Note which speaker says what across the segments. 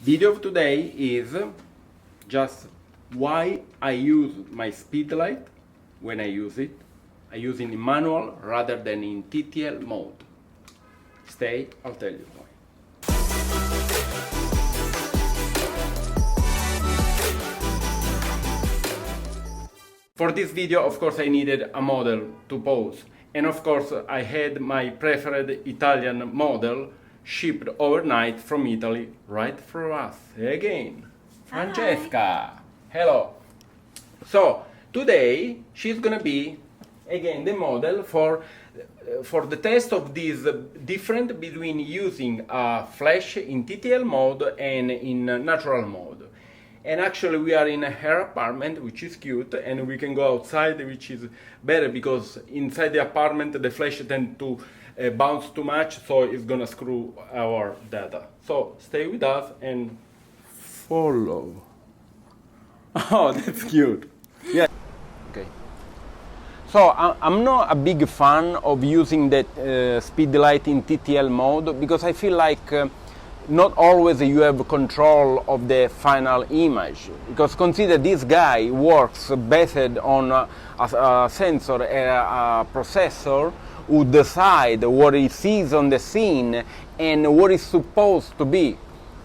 Speaker 1: Video of today is just why I use my Speedlight when I use it. I use it in manual rather than in TTL mode. Stay, I'll tell you why. For this video, of course, I needed a model to pose. And of course, I had my preferred Italian model shipped overnight from Italy, right for us. Again, Francesca. Hi. Hello. So, today, she's gonna be, again, the model for the test of this difference between using a flash in TTL mode and in natural mode. And actually we are in her apartment, which is cute, and we can go outside, which is better because inside the apartment the flash tends to bounce too much, so it's gonna screw our data. So stay with us and follow. Oh, that's cute. Yeah. Okay. So I'm not a big fan of using that Speedlight in TTL mode because I feel like not always you have control of the final image, because consider this guy works based on a sensor, a processor who decide what he sees on the scene and what is supposed to be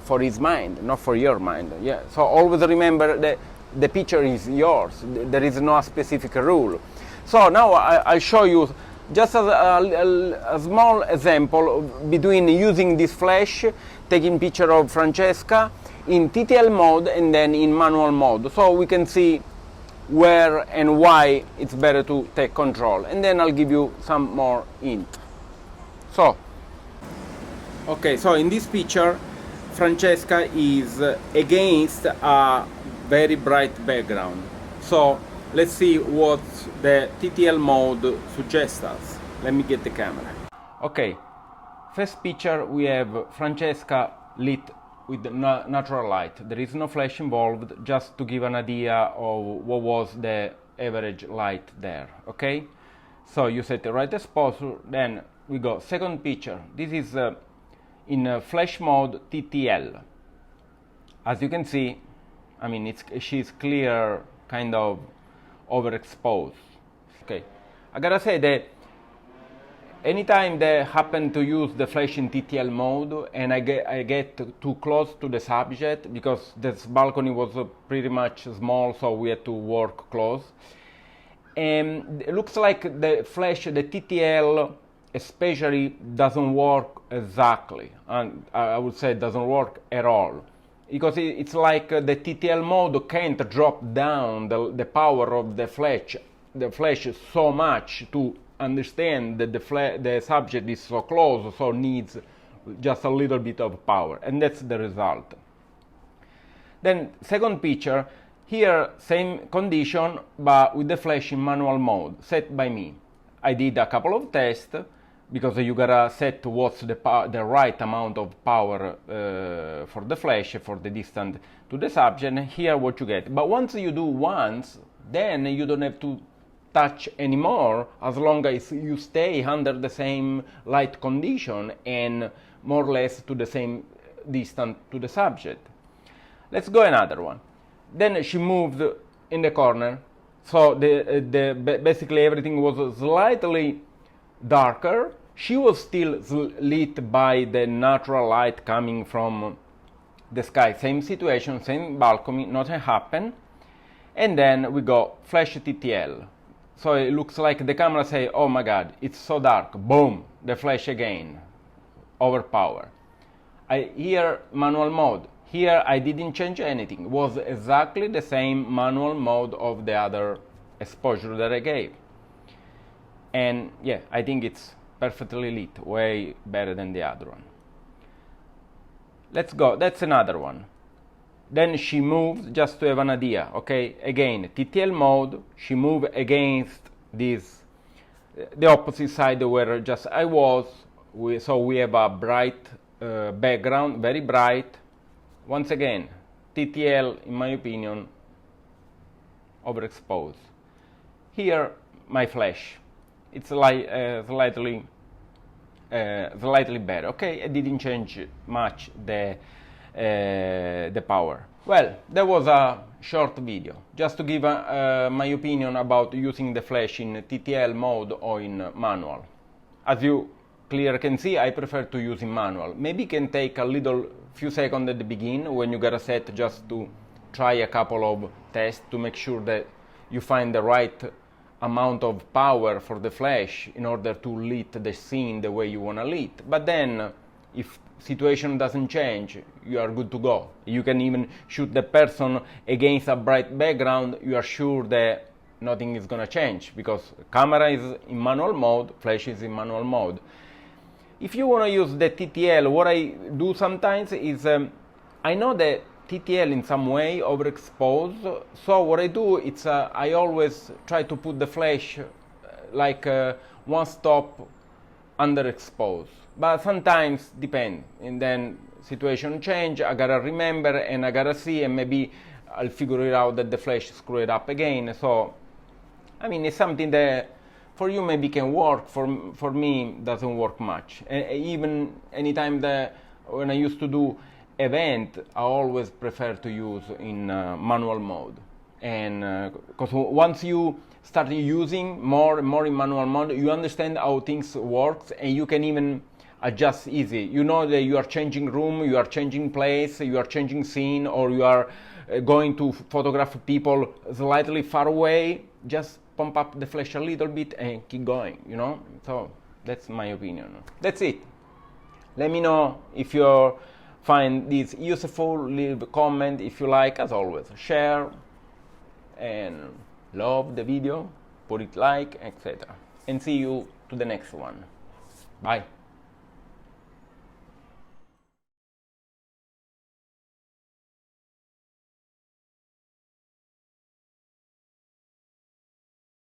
Speaker 1: for his mind, not for your mind. Yeah. So always remember that the picture is yours. There is no specific rule. So now I'll show you just a small example between using this flash, taking picture of Francesca in TTL mode and then in manual mode, so we can see where and why it's better to take control, and then I'll give you some more hint. So, okay, so in this picture Francesca is against a very bright background. So let's see what the TTL mode suggests us. Let me get the camera. Okay, first picture we have Francesca lit with natural light. There is no flash involved, just to give an idea of what was the average light there. Okay, so you set the right exposure. Then we go second picture. This is in flash mode TTL. As you can see, I mean she's clear, kind of overexposed. Okay, I gotta say that anytime they happen to use the flash in TTL mode and I get too close to the subject, because this balcony was pretty much small, so we had to work close, and it looks like the flash, the TTL especially, doesn't work exactly, and I would say it doesn't work at all, because it's like the TTL mode can't drop down the power of the flash so much to understand that the subject is so close, so needs just a little bit of power, and that's the result. Then second picture, here same condition but with the flash in manual mode set by me. I did a couple of tests, because you gotta set what's the right amount of power for the flash for the distance to the subject. Here what you get, but once you do once, then you don't have to touch anymore, as long as you stay under the same light condition and more or less to the same distance to the subject. Let's go another one. Then she moved in the corner, so basically everything was slightly darker. She was still lit by the natural light coming from the sky. Same situation, same balcony, nothing happened. And then we go flash TTL. So it looks like the camera say, oh my god, it's so dark. Boom, the flash again, overpower. Here manual mode. Here I didn't change anything. It was exactly the same manual mode of the other exposure that I gave. And yeah, I think it's perfectly lit, way better than the other one. Let's go, that's another one. Then she moved, just to have an idea, okay, again, TTL mode, she moved against this, the opposite side where just I was, so we have a bright background, very bright. Once again, TTL, in my opinion, overexposed. Here, my flash, it's like slightly better. Okay, I didn't change much the the power. Well, that was a short video, just to give my opinion about using the flash in TTL mode or in manual. As you clearly can see, I prefer to use in manual. Maybe it can take a little few seconds at the beginning when you get a set, just to try a couple of tests to make sure that you find the right amount of power for the flash in order to lit the scene the way you want to lit. But then, if situation doesn't change, you are good to go. You can even shoot the person against a bright background. You are sure that nothing is gonna change because camera is in manual mode, flash is in manual mode. If you want to use the TTL, what I do sometimes is I know that TTL in some way overexposed, so what I do is I always try to put the flash like one stop underexposed. But sometimes depend, and then situation change, I gotta remember and I gotta see, and maybe I'll figure it out that the flash screwed up again. So I mean, it's something that for you maybe can work, for me doesn't work much. And even anytime that when I used to do event, I always prefer to use in manual mode. And because once you start using more and more in manual mode, you understand how things work, and you can even adjust easy. You know that you are changing room, you are changing place, you are changing scene, or you are going to photograph people slightly far away. Just pump up the flash a little bit and keep going, you know? So that's my opinion. That's it. Let me know if you find this useful. Leave a comment if you like. As always, share and love the video, put it like, etc. And see you to the next one. Bye.